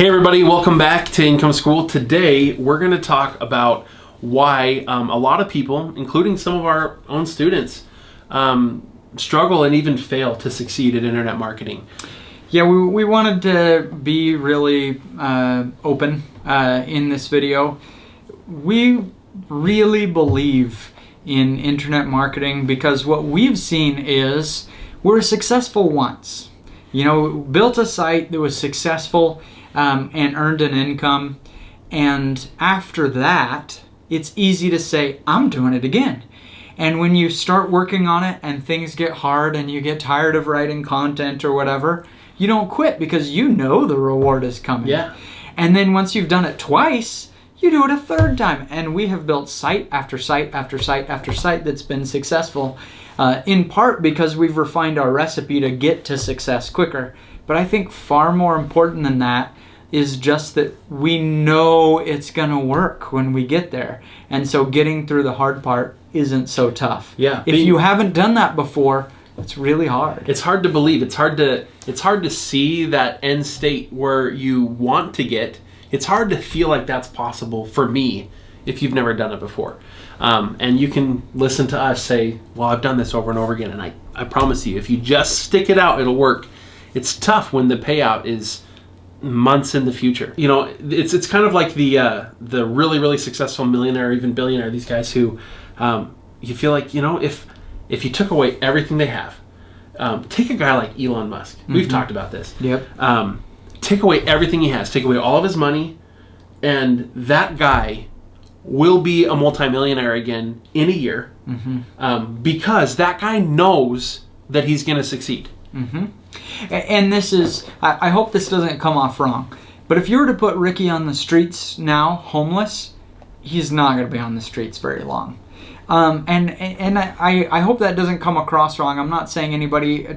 Hey everybody, welcome back to Income School. Today we're going to talk about why a lot of people, including some of our own students, struggle and even fail to succeed at internet marketing. Yeah, we wanted to be really open in this video. We really believe in internet marketing because what we've seen is we're successful once. You know, built a site that was successful and earned an income, and after that it's easy to say, I'm doing it again. And when you start working on it and things get hard and you get tired of writing content or whatever, you don't quit because you know the reward is coming. Yeah. And then once you've done it twice, you do it a third time. And we have built site after site after site after site that's been successful, in part because we've refined our recipe to get to success quicker. But I think far more important than that is just that we know it's going to work when we get there. And so getting through the hard part isn't so tough. Yeah. If you haven't done that before, it's really hard. It's hard to believe. It's hard to see that end state where you want to get. It's hard to feel like that's possible for me if you've never done it before. And you can listen to us say, well, I've done this over and over again. And I promise you, if you just stick it out, it'll work. It's tough when the payout is months in the future. You know, it's kind of like the really, really successful millionaire or even billionaire, these guys who you feel like, you know, if you took away everything they have, take a guy like Elon Musk. We've talked about this. Yep. Take away everything he has, take away all of his money, and that guy will be a multimillionaire again in a year, because that guy knows that he's going to succeed. And this is, I hope this doesn't come off wrong, but if you were to put Ricky on the streets now, homeless, he's not going to be on the streets very long. And I hope that doesn't come across wrong. I'm not saying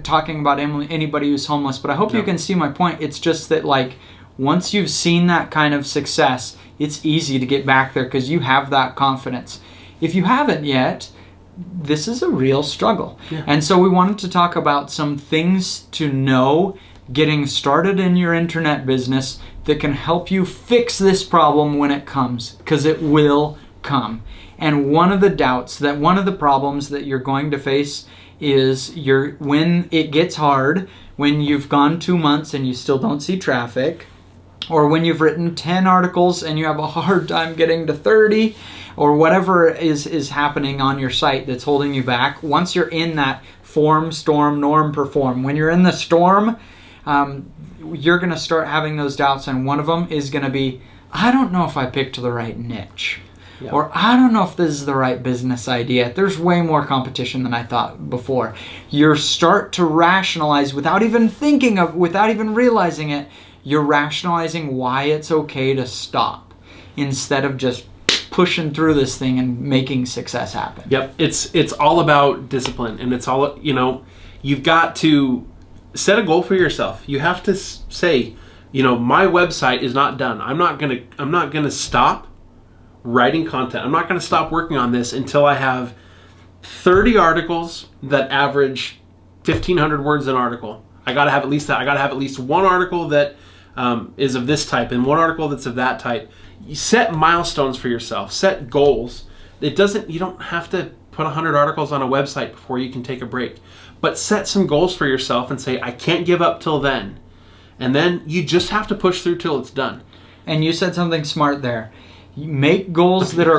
talking about anybody who's homeless, but I hope you can see my point. It's just that, like, once you've seen that kind of success, it's easy to get back there because you have that confidence. If you haven't yet, this is a real struggle. Yeah. And so we wanted to talk about some things to know getting started in your internet business that can help you fix this problem when it comes, because it will come. And one of the problems that you're going to face is when it gets hard, when you've gone 2 months and you still don't see traffic, or when you've written 10 articles and you have a hard time getting to 30, or whatever is happening on your site that's holding you back. Once you're in that form, storm, norm, perform, when you're in the storm, you're going to start having those doubts, and one of them is going to be, I don't know if I picked the right niche. Yeah. Or I don't know if this is the right business idea. There's way more competition than I thought before. You start to rationalize without even realizing it. You're rationalizing why it's okay to stop instead of just pushing through this thing and making success happen. Yep. It's all about discipline, and it's all, you know, you've got to set a goal for yourself. You have to say, you know, my website is not done. I'm not going to stop writing content. I'm not going to stop working on this until I have 30 articles that average 1,500 words an article. I got to have at least that. I got to have at least one article that is of this type and one article that's of that type. You set milestones for yourself. Set goals. You don't have to put 100 articles on a website before you can take a break. But set some goals for yourself and say, I can't give up till then. And then you just have to push through till it's done. And you said something smart there. Make goals that are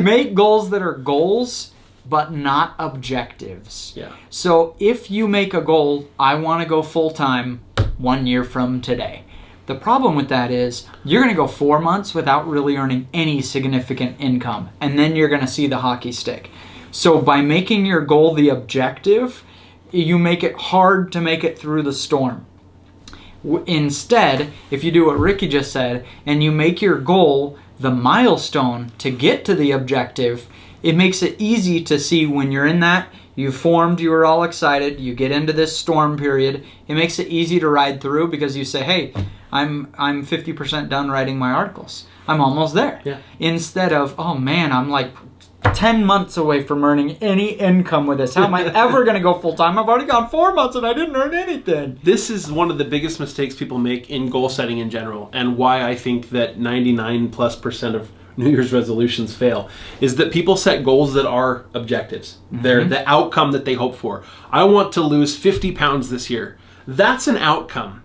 make goals that are goals, but not objectives. Yeah. So if you make a goal, I want to go full-time 1 year from today. The problem with that is you're going to go 4 months without really earning any significant income, and then you're going to see the hockey stick. So by making your goal the objective, you make it hard to make it through the storm. Instead, if you do what Ricky just said, and you make your goal the milestone to get to the objective, it makes it easy to see when you're in that, you were all excited, you get into this storm period, it makes it easy to ride through because you say, hey, I'm 50% done writing my articles. I'm almost there. Yeah. Instead of, oh man, I'm like 10 months away from earning any income with this. How am I ever going to go full time? I've already gone 4 months and I didn't earn anything. This is one of the biggest mistakes people make in goal setting in general, and why I think that 99+% of New Year's resolutions fail, is that people set goals that are objectives. They're the outcome that they hope for. I want to lose 50 pounds this year. That's an outcome.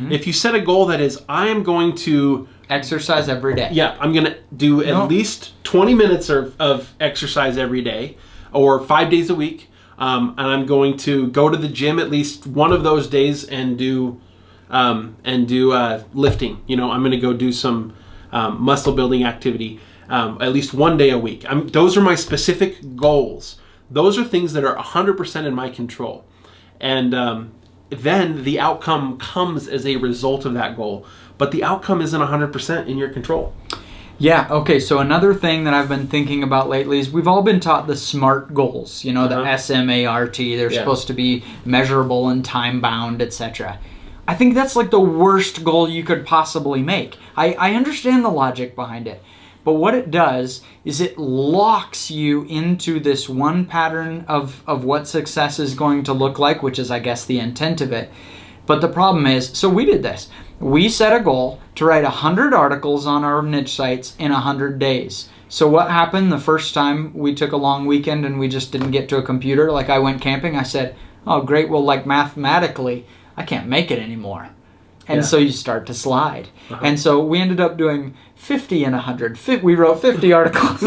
If you set a goal that is, I am going to exercise every day. Yeah, I'm going to do at least 20 minutes of exercise every day, or 5 days a week, and I'm going to go to the gym at least one of those days and do lifting. You know, I'm going to go do some muscle building activity at least one day a week. Those are my specific goals. Those are things that are 100% in my control. And then the outcome comes as a result of that goal. But the outcome isn't 100% in your control. Yeah, okay, so another thing that I've been thinking about lately is we've all been taught the SMART goals, you know, the SMART. They're supposed to be measurable and time-bound, etc. I think that's like the worst goal you could possibly make. I understand the logic behind it, but what it does is it locks you into this one pattern of what success is going to look like, which is, I guess, the intent of it. But the problem is, so we did this. We set a goal to write 100 articles on our niche sites in 100 days. So what happened the first time we took a long weekend and we just didn't get to a computer? Like, I went camping, I said, oh great, well, like, mathematically, I can't make it anymore. And so you start to slide. And so we ended up doing 50 and 100. We wrote 50 articles.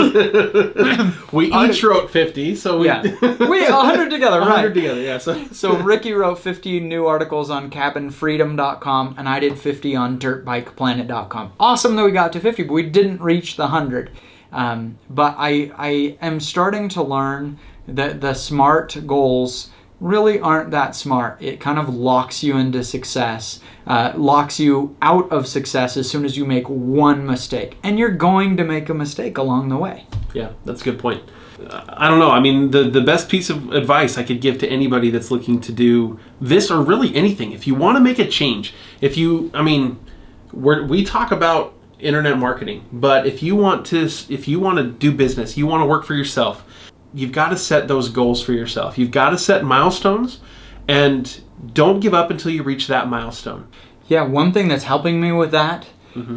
We each wrote 50, so we... Yeah. We 100 together, right? 100 together, yeah. So Ricky wrote 50 new articles on cabinfreedom.com, and I did 50 on dirtbikeplanet.com. Awesome that we got to 50, but we didn't reach the 100. But I am starting to learn that the SMART goals really aren't that smart. It kind of locks you into success, locks you out of success as soon as you make one mistake. And you're going to make a mistake along the way. Yeah, that's a good point. I don't know. I mean, the best piece of advice I could give to anybody that's looking to do this, or really anything, if you want to make a change, we talk about internet marketing, but if you want to do business, you want to work for yourself, you've got to set those goals for yourself. You've got to set milestones, and don't give up until you reach that milestone. Yeah, one thing that's helping me with that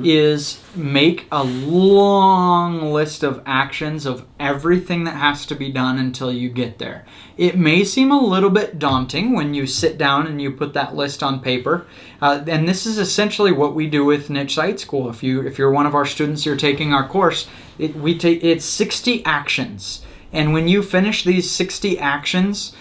is make a long list of actions of everything that has to be done until you get there. It may seem a little bit daunting when you sit down and you put that list on paper. And this is essentially what we do with Niche Site School. If you're one of our students, you're taking our course, it's 60 actions. And when you finish these 60 actions,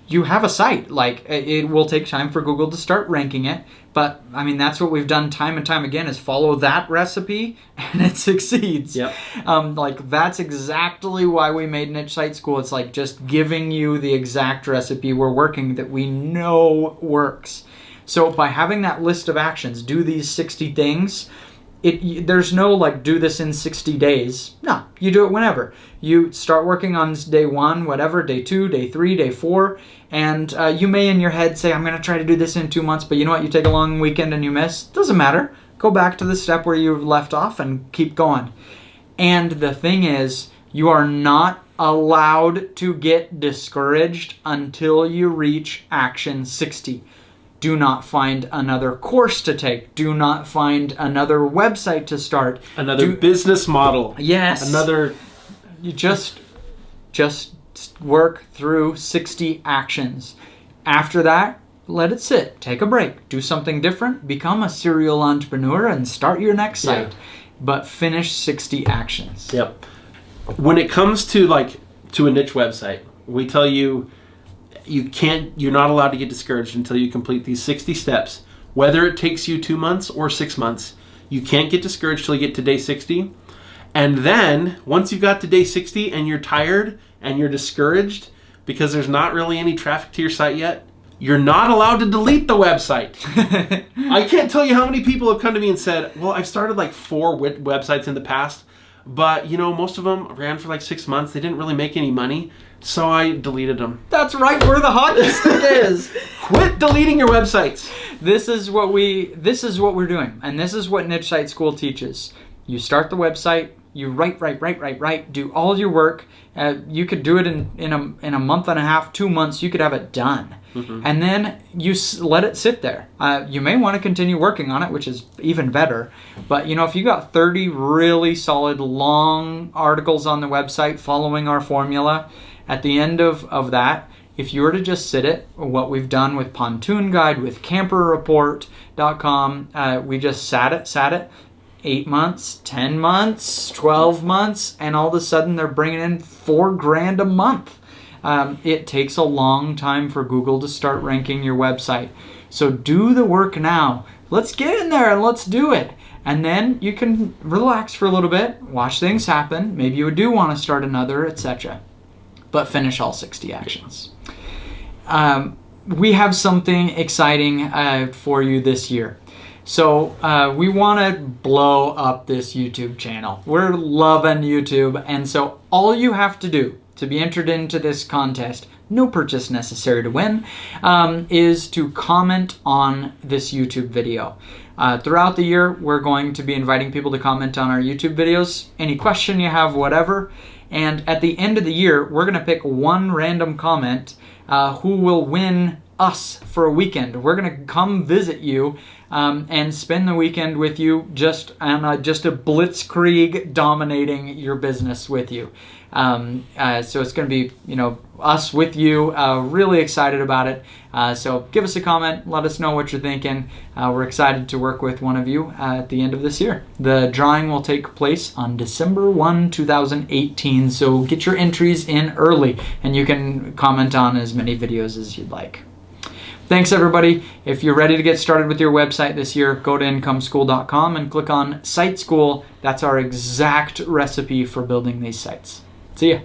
you have a site. Like, it will take time for Google to start ranking it, but I mean, that's what we've done time and time again, is follow that recipe and it succeeds. Yep. Like, that's exactly why we made Niche Site School. It's like just giving you the exact recipe we're working that we know works. So by having that list of actions, do these 60 things, there's no like, do this in 60 days. No, you do it whenever. You start working on day 1, whatever, day 2, day 3, day 4, and you may in your head say, I'm going to try to do this in 2 months, but you know what? You take a long weekend and you miss. Doesn't matter. Go back to the step where you left off and keep going. And the thing is, you are not allowed to get discouraged until you reach action 60. Do not find another course to take. Do not find another website to start. Another business model. Yes. You just work through 60 actions. After that, let it sit. Take a break. Do something different. Become a serial entrepreneur and start your next site. Yeah. But finish 60 actions. Yep. When it comes to a niche website, we tell you, you're not allowed to get discouraged until you complete these 60 steps. Whether it takes you 2 months or 6 months, you can't get discouraged till you get to day 60. And then, once you've got to day 60 and you're tired and you're discouraged because there's not really any traffic to your site yet, you're not allowed to delete the website. I can't tell you how many people have come to me and said, well, I've started 4 websites in the past, but most of them ran for 6 months. They didn't really make any money. So I deleted them. That's right where the hockey stick is. Quit deleting your websites. This is what we're doing. And this is what Niche Site School teaches. You start the website, You write, do all your work. You could do it in a month and a half, 2 months. You could have it done. And then you let it sit there. You may want to continue working on it, which is even better. But if you got 30 really solid long articles on the website following our formula, at the end of that, if you were to just sit it, what we've done with Pontoon Guide, with camperreport.com, we just sat it 8 months, 10 months, 12 months, and all of a sudden they're bringing in $4,000 a month. It takes a long time for Google to start ranking your website. So do the work now. Let's get in there and let's do it. And then you can relax for a little bit, watch things happen. Maybe you do want to start another, etc. But finish all 60 actions. We have something exciting for you this year. So we want to blow up this YouTube channel. We're loving YouTube. And so all you have to do to be entered into this contest, no purchase necessary to win, is to comment on this YouTube video. Throughout the year, we're going to be inviting people to comment on our YouTube videos. Any question you have, whatever. And at the end of the year, we're going to pick one random comment who will win us for a weekend. We're going to come visit you and spend the weekend with you, just a blitzkrieg dominating your business with you. So it's going to be, us with you. Really excited about it. So give us a comment. Let us know what you're thinking. We're excited to work with one of you at the end of this year. The drawing will take place on December 1, 2018. So get your entries in early, and you can comment on as many videos as you'd like. Thanks, everybody. If you're ready to get started with your website this year, go to incomeschool.com and click on Site School. That's our exact recipe for building these sites. See ya.